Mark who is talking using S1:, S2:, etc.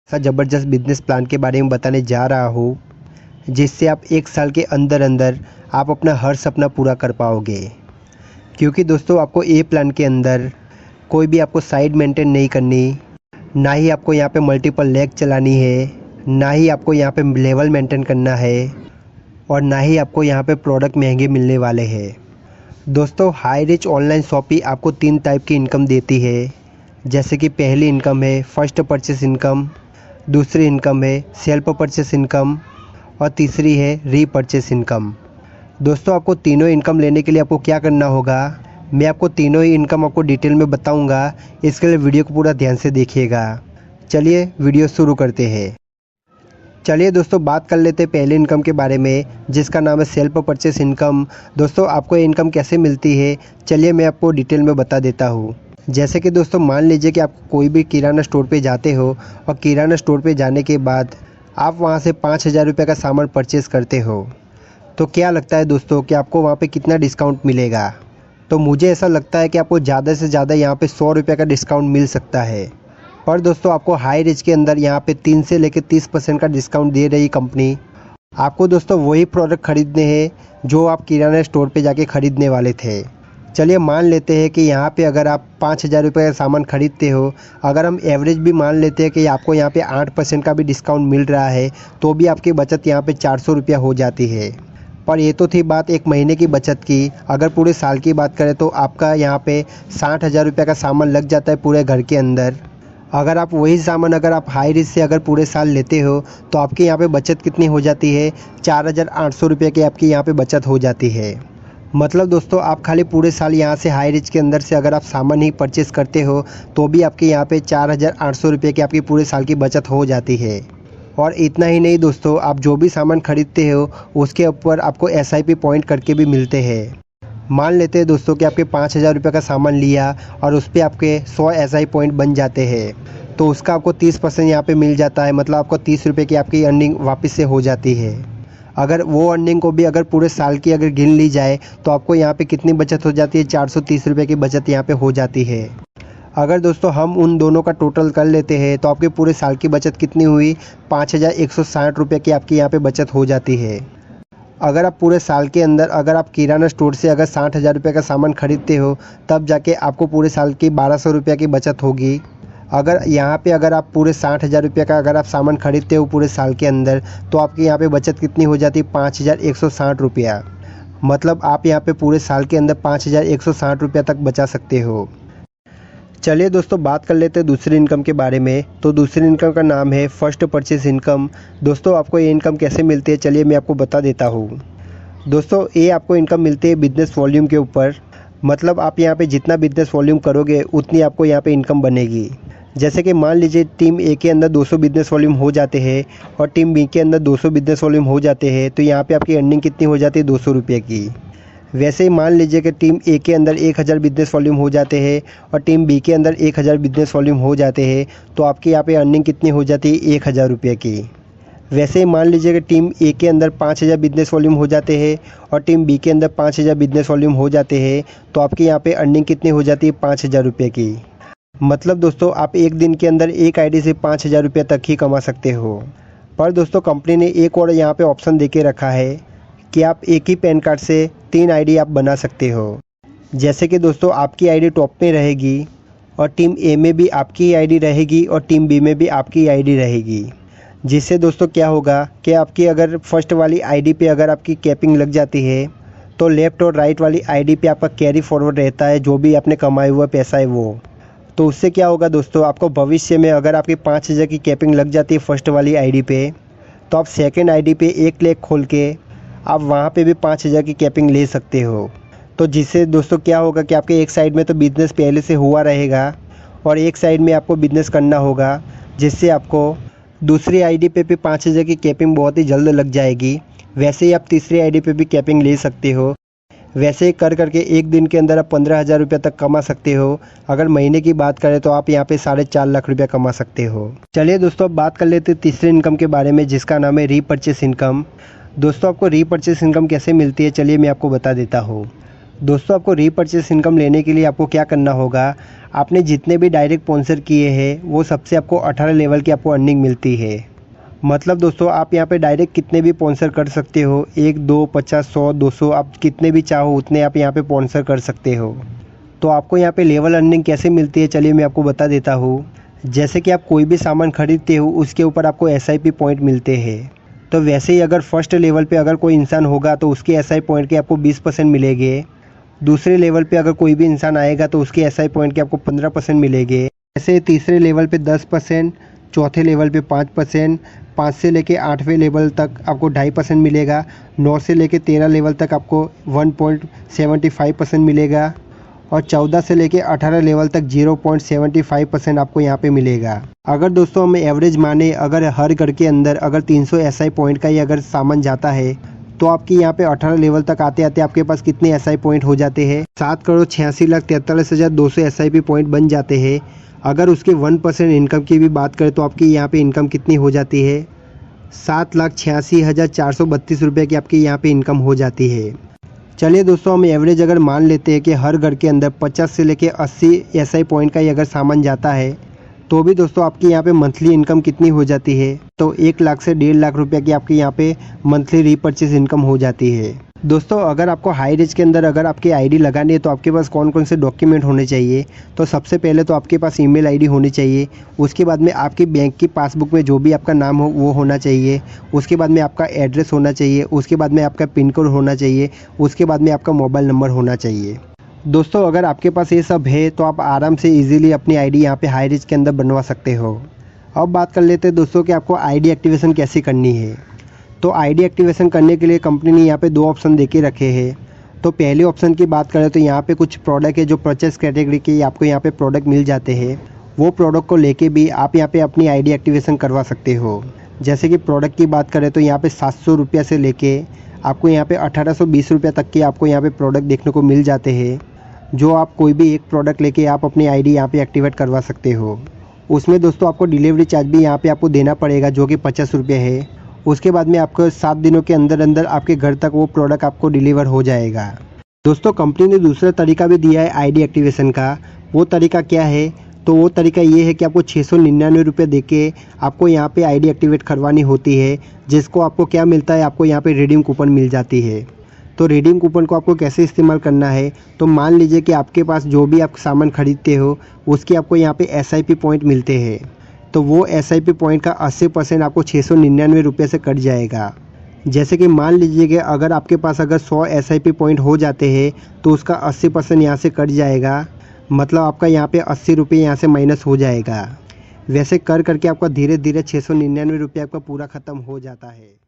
S1: ऐसा ज़बरदस्त business plan के बारे में बताने जा रहा हूँ जिससे आप 1 साल के अंदर अंदर आप अपना हर सपना पूरा कर पाओगे। क्योंकि दोस्तों आपको ये प्लान के अंदर कोई भी आपको साइड मेंटेन नहीं करनी, ना ही आपको यहाँ पे मल्टीपल लेग चलानी है, ना ही आपको यहाँ पे लेवल मेंटेन करना है और ना ही आपको यहाँ पे प्रोडक्ट महंगे मिलने वाले हैं। दोस्तों हाई रिच ऑनलाइन शॉपिंग आपको 3 टाइप की इनकम देती है। जैसे कि पहली इनकम है फर्स्ट परचेस इनकम, दूसरी इनकम है सेल्फ परचेस इनकम और तीसरी है रीपरचेस इनकम। दोस्तों आपको तीनों इनकम लेने के लिए आपको क्या करना होगा, मैं आपको तीनों ही इनकम आपको डिटेल में बताऊंगा। इसके लिए वीडियो को पूरा ध्यान से देखिएगा। चलिए वीडियो शुरू करते हैं। चलिए दोस्तों बात कर लेते हैं पहले इनकम के बारे में, जिसका नाम है सेल्फ परचेस इनकम। दोस्तों आपको ये इनकम कैसे मिलती है, चलिए मैं आपको डिटेल में बता देता हूँ। जैसे कि दोस्तों मान लीजिए कि आप कोई भी किराना स्टोर पे जाते हो और किराना स्टोर पे जाने के बाद आप वहाँ से 5,000 रुपये का सामान परचेज़ करते हो, तो क्या लगता है दोस्तों कि आपको वहाँ पे कितना डिस्काउंट मिलेगा? तो मुझे ऐसा लगता है कि आपको ज़्यादा से ज़्यादा यहाँ पे 100 रुपये का डिस्काउंट मिल सकता है। पर दोस्तों आपको हाई रिच के अंदर यहाँ पे 3 से लेकर 30% का डिस्काउंट दे रही कंपनी। आपको दोस्तों वही प्रोडक्ट खरीदने हैं जो आप किराना स्टोर पे जाके ख़रीदने वाले थे। चलिए मान लेते हैं कि यहाँ पे अगर आप 5,000 रुपये का सामान खरीदते हो, अगर हम एवरेज भी मान लेते हैं कि आपको यहाँ पे 8% का भी डिस्काउंट मिल रहा है, तो भी आपकी बचत यहाँ पे 400 रुपया हो जाती है। पर ये तो थी बात 1 महीने की बचत की। अगर पूरे साल की बात करें तो आपका यहाँ पे 60,000 रुपये का सामान लग जाता है पूरे घर के अंदर। अगर आप वही सामान अगर आप हाई रिच से अगर पूरे साल लेते हो तो आपके यहाँ पे बचत कितनी हो जाती है, 4,800 रुपये की आपकी यहाँ पे बचत हो जाती है। मतलब दोस्तों आप खाली पूरे साल यहाँ से हाई रिच के अंदर से अगर आप सामान ही परचेज़ करते हो तो भी आपके यहाँ पे 4,800 रुपये की आपकी पूरे साल की बचत हो जाती है। और इतना ही नहीं दोस्तों, आप जो भी सामान खरीदते हो उसके ऊपर आपको SIP पॉइंट करके भी मिलते हैं। मान लेते हैं दोस्तों कि आपके 5,000 रुपये का सामान लिया और उस पर आपके 100 SI पॉइंट बन जाते हैं, तो उसका आपको 30% यहाँ पे मिल जाता है। मतलब आपको 30 रुपये की आपकी अर्निंग वापस से हो जाती है। अगर वो अर्निंग को भी अगर पूरे साल की अगर गिन ली जाए तो आपको यहाँ पे कितनी बचत हो जाती है, 430 रुपये की बचत यहाँ पे हो जाती है। अगर दोस्तों हम उन दोनों का टोटल कर लेते हैं तो आपके पूरे साल की बचत कितनी हुई, 5,160 रुपये की आपकी यहाँ पे बचत हो जाती है। अगर आप पूरे साल के अंदर अगर आप किराना स्टोर से अगर 60,000 रुपये का सामान खरीदते हो तब जाके आपको पूरे साल की 1,200 रुपये की बचत होगी। अगर यहाँ पे अगर आप पूरे 60,000 रुपये का अगर आप सामान खरीदते हो पूरे साल के अंदर तो आपके यहाँ पे बचत कितनी हो जाती है, 5,160 रुपया। मतलब आप यहाँ पे पूरे साल के अंदर 5,160 रुपया तक बचा सकते हो। चलिए दोस्तों बात कर लेते हैं दूसरी इनकम के बारे में। तो दूसरी इनकम का नाम है फर्स्ट परचेस इनकम। दोस्तों आपको ये इनकम कैसे मिलती है, चलिए मैं आपको बता देता हूँ। दोस्तों ये आपको इनकम मिलती है बिजनेस वॉल्यूम के ऊपर। मतलब आप यहाँ पे जितना बिजनेस वॉल्यूम करोगे उतनी आपको यहाँ पे इनकम बनेगी। जैसे कि मान लीजिए टीम ए के अंदर 200 बिजनेस वॉल्यूम हो जाते हैं और टीम बी के अंदर 200 बिजनेस वॉल्यूम हो जाते हैं, तो यहाँ पे आपकी अर्निंग कितनी हो जाती है, 200 रुपये की। वैसे ही मान लीजिए कि टीम ए के अंदर 1,000 बिजनेस वॉल्यूम हो जाते हैं और टीम बी के अंदर 1,000 बिजनेस वॉल्यूम हो जाते हैं, तो आपकी यहाँ पे अर्निंग कितनी हो जाती है, 1,000 रुपये की। वैसे ही मान लीजिए कि टीम ए के अंदर 5,000 बिजनेस वॉल्यूम हो जाते हैं और टीम बी के अंदर 5,000 बिजनेस वॉल्यूम हो जाते हैं, तो आपकी यहाँ पे अर्निंग कितनी हो जाती है, 5,000 रुपये की। मतलब दोस्तों आप एक दिन के अंदर एक आईडी से 5,000 रुपये तक ही कमा सकते हो। पर दोस्तों कंपनी ने एक और यहाँ पे ऑप्शन दे के रखा है कि आप एक ही पैन कार्ड से 3 आईडी आप बना सकते हो। जैसे कि दोस्तों आपकी आईडी टॉप में रहेगी और टीम ए में भी आपकी आईडी रहेगी और टीम बी में भी आपकी आईडी रहेगी। जिससे दोस्तों क्या होगा कि आपकी अगर फर्स्ट वाली आईडी पे अगर आपकी कैपिंग लग जाती है तो लेफ़्ट और राइट वाली आईडी पे आपका कैरी फॉरवर्ड रहता है, जो भी आपने कमाया हुआ पैसा है वो। तो उससे क्या होगा दोस्तों, आपको भविष्य में अगर आपकी 5,000 की कैपिंग लग जाती है फर्स्ट वाली आईडी पे, तो आप सेकंड आईडी पे एक लेख खोल के आप वहाँ पे भी 5,000 की कैपिंग ले सकते हो। तो जिससे दोस्तों क्या होगा कि आपके एक साइड में तो बिज़नेस पहले से हुआ रहेगा और एक साइड में आपको बिज़नेस करना होगा, जिससे आपको दूसरी आईडी पे भी 5,000 की कैपिंग बहुत ही जल्द लग जाएगी। वैसे ही आप तीसरी आईडी पे भी कैपिंग ले सकते हो। वैसे ही कर करके एक दिन के अंदर आप 15,000 रुपये तक कमा सकते हो। अगर महीने की बात करें तो आप यहाँ पे 4.5 लाख रुपया कमा सकते हो। चलिए दोस्तों अब बात कर लेते हैं तीसरी इनकम के बारे में, जिसका नाम है रीपरचेस इनकम। दोस्तों आपको रीपरचेस इनकम कैसे मिलती है, चलिए मैं आपको बता देता हूँ। दोस्तों आपको रीपर्चेस इनकम लेने के लिए आपको क्या करना होगा, आपने जितने भी डायरेक्ट स्पॉन्सर किए हैं वो सबसे आपको 18 लेवल की आपको अर्निंग मिलती है। मतलब दोस्तों आप यहाँ पे डायरेक्ट कितने भी स्पॉन्सर कर सकते हो, 1, 2, 50, 100, 200, आप कितने भी चाहो उतने आप यहाँ पे स्पॉन्सर कर सकते हो। तो आपको यहाँ पे लेवल अर्निंग कैसे मिलती है चलिए मैं आपको बता देता हूँ। जैसे कि आप कोई भी सामान खरीदते हो उसके ऊपर आपको SIP पॉइंट मिलते हैं। तो वैसे ही अगर फर्स्ट लेवल पे अगर कोई इंसान होगा तो उसके SIP पॉइंट के आपको 20% मिलेंगे। दूसरे लेवल पे अगर कोई भी इंसान आएगा तो उसके SIP पॉइंट के आपको 15% मिलेंगे। ऐसे तीसरे लेवल पे 10%, चौथे लेवल पे 5%, 5 से लेके 8वें लेवल तक आपको 2.5% मिलेगा, 9 से लेके 13 लेवल तक आपको 1.75% मिलेगा और 14 से लेके 18 लेवल तक 0.75% आपको यहाँ पे मिलेगा। अगर दोस्तों हम एवरेज माने, अगर हर घर के अंदर अगर 300 SI पॉइंट का ही अगर सामान जाता है तो आपकी यहाँ पे 18 लेवल तक आते आते आपके पास कितने SI पॉइंट हो जाते हैं, 7,86,43,200 SIP पॉइंट बन जाते हैं। अगर उसके 1% इनकम की भी बात करें तो आपकी यहाँ पे इनकम कितनी हो जाती है, 7,86,432 रुपये की आपकी यहाँ पे इनकम हो जाती है। चलिए दोस्तों हम एवरेज अगर मान लेते हैं कि हर घर के अंदर 50 से लेके 80 SI पॉइंट का ही अगर सामान जाता है तो भी दोस्तों आपकी यहाँ पे मंथली इनकम कितनी हो जाती है, तो 1 लाख से 1.5 लाख रुपये की आपकी यहाँ पे मंथली रीपर्चेज इनकम हो जाती है। दोस्तों अगर आपको हाई रेंज के अंदर अगर आपकी आईडी लगानी है तो आपके पास कौन कौन से डॉक्यूमेंट होने चाहिए, तो सबसे पहले तो आपके पास ईमेल आईडी होनी चाहिए। उसके बाद में आपकी बैंक की पासबुक में जो भी आपका नाम हो वो होना चाहिए। उसके बाद में आपका एड्रेस होना चाहिए। उसके बाद में आपका पिन कोड होना चाहिए। उसके बाद में आपका मोबाइल नंबर होना चाहिए। दोस्तों अगर आपके पास ये सब है तो आप आराम से इजीली अपनी आईडी यहाँ पे हाई रेंज के अंदर बनवा सकते हो। अब बात कर लेते हैं दोस्तों कि आपको आईडी एक्टिवेशन कैसे करनी है। तो आईडी एक्टिवेशन करने के लिए कंपनी ने यहाँ पे 2 ऑप्शन दे के रखे हैं। तो पहले ऑप्शन की बात करें तो यहाँ पे कुछ प्रोडक्ट है जो परचेस कैटेगरी के आपको यहाँ पे प्रोडक्ट मिल जाते हैं। वो प्रोडक्ट को लेके भी आप यहाँ पे अपनी आईडी एक्टिवेशन करवा सकते हो। जैसे कि प्रोडक्ट की बात करें तो यहाँ पे 700 रुपये से लेके आपको यहाँ पे 1820 रुपये तक के आपको यहाँ पे प्रोडक्ट देखने को मिल जाते हैं, जो आप कोई भी एक प्रोडक्ट लेके आप अपनी आईडी यहाँ पे एक्टिवेट करवा सकते हो। उसमें दोस्तों आपको डिलीवरी चार्ज भी यहाँ पे आपको देना पड़ेगा जो कि 50 रुपये है। उसके बाद में आपको 7 दिनों के अंदर अंदर आपके घर तक वो प्रोडक्ट आपको डिलीवर हो जाएगा। दोस्तों कंपनी ने दूसरा तरीका भी दिया है आईडी एक्टिवेशन का। वो तरीका क्या है, तो वो तरीका ये है कि आपको 699 रुपये दे के आपको यहाँ पे आईडी एक्टिवेट करवानी होती है, जिसको आपको क्या मिलता है, आपको यहाँ पे रिडीम कूपन मिल जाती है। तो रिडीम कूपन को आपको कैसे इस्तेमाल करना है, तो मान लीजिए कि आपके पास जो भी आप सामान खरीदते हो उसके आपको यहाँ पे SIP पॉइंट मिलते हैं। तो वो SIP पॉइंट का 80% आपको 699 रुपये से कट जाएगा। जैसे कि मान लीजिए कि अगर आपके पास अगर 100 SIP पॉइंट हो जाते हैं तो उसका 80% यहाँ से कट जाएगा। मतलब आपका यहाँ पे 80 रुपये यहाँ से माइनस हो जाएगा। वैसे कर करके आपका धीरे धीरे 699 रुपये आपका पूरा ख़त्म हो जाता है।